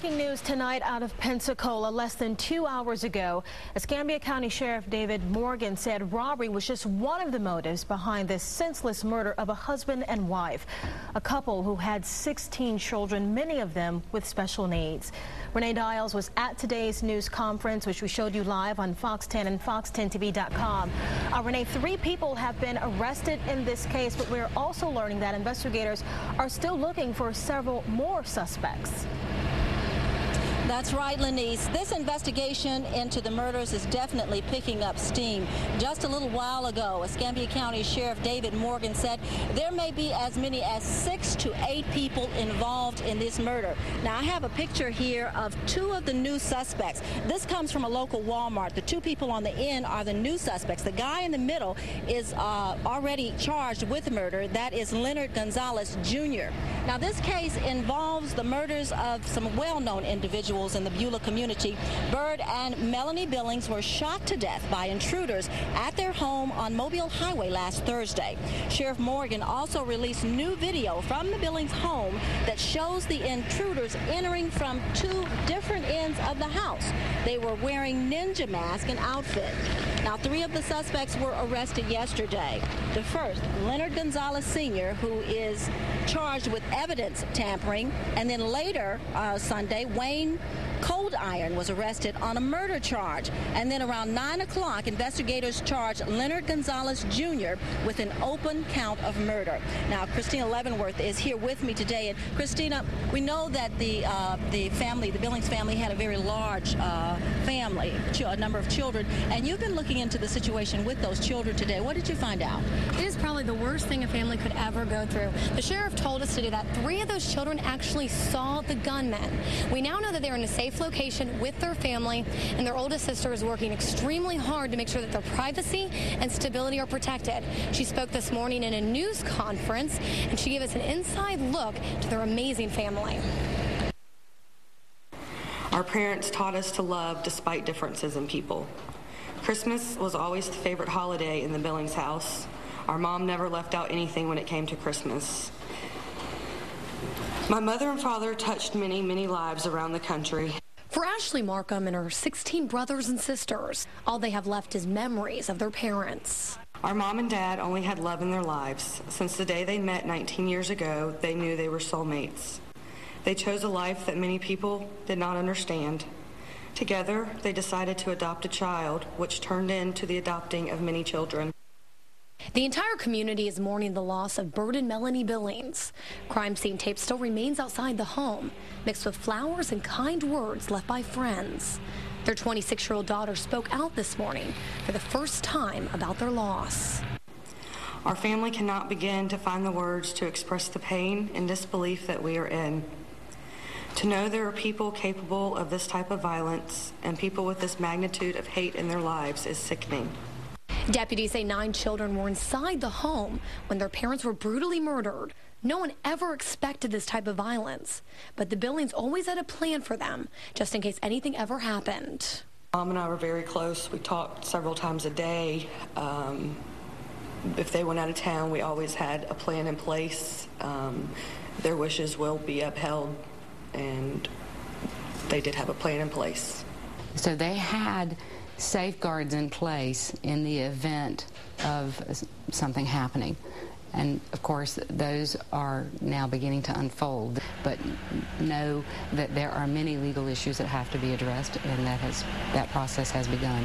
Breaking news tonight out of Pensacola. Less than 2 hours ago, Escambia County Sheriff David Morgan said robbery was just one of the motives behind this senseless murder of a husband and wife, a couple who had 16 children, many of them with special needs. Renee Dials was at today's news conference, which we showed you live on Fox 10 and fox10tv.com. Renee, 3 people have been arrested in this case, but we're also learning that investigators are still looking for several more suspects. That's right, Lenise. This investigation into the murders is definitely picking up steam. Just a little while ago, Escambia County Sheriff David Morgan said there may be as many as 6 to 8 people involved in this murder. Now, I have a picture here of 2 of the new suspects. This comes from a local Walmart. The 2 people on the end are the new suspects. The guy in the middle is already charged with murder. That is Leonard Gonzalez, Jr. Now, this case involves the murders of some well-known individuals in the Beulah community. Bird and Melanie Billings were shot to death by intruders at their home on Mobile Highway last Thursday. Sheriff Morgan also released new video from the Billings home that shows the intruders entering from 2 different ends of the house. They were wearing ninja mask and outfit. Now, 3 of the suspects were arrested yesterday. The first, Leonard Gonzalez Sr., who is charged with evidence tampering, and then later Sunday, Wayne Cold Iron was arrested on a murder charge. And then around 9 o'clock, investigators charged Leonard Gonzalez Jr. with an open count of murder. Now, Christina Leavenworth is here with me today. And Christina, we know that the Billings family had a very large family, a number of children, and you've been looking into the situation with those children today. What did you find out? It is probably the worst thing a family could ever go through. The sheriff told us today that 3 of those children actually saw the gunmen. We now know that they're in a safe location with their family, and their oldest sister is working extremely hard to make sure that their privacy and stability are protected. She spoke this morning in a news conference, and she gave us an inside look to their amazing family. Our parents taught us to love despite differences in people. Christmas was always the favorite holiday in the Billings house. Our mom never left out anything when it came to Christmas. My mother and father touched many, many lives around the country. For Ashley Markham and her 16 brothers and sisters, all they have left is memories of their parents. Our mom and dad only had love in their lives. Since the day they met 19 years ago, they knew they were soulmates. They chose a life that many people did not understand. Together, they decided to adopt a child, which turned into the adopting of many children. The entire community is mourning the loss of Bird and Melanie Billings. Crime scene tape still remains outside the home, mixed with flowers and kind words left by friends. Their 26-year-old daughter spoke out this morning for the first time about their loss. Our family cannot begin to find the words to express the pain and disbelief that we are in. To know there are people capable of this type of violence and people with this magnitude of hate in their lives is sickening. Deputies say 9 children were inside the home when their parents were brutally murdered. No one ever expected this type of violence, but the Billings always had a plan for them, just in case anything ever happened. Mom and I were very close. We talked several times a day. If they went out of town, we always had a plan in place. Their wishes will be upheld, and they did have a plan in place. So they had safeguards in place in the event of something happening. And of course, those are now beginning to unfold. But know that there are many legal issues that have to be addressed, and that process has begun.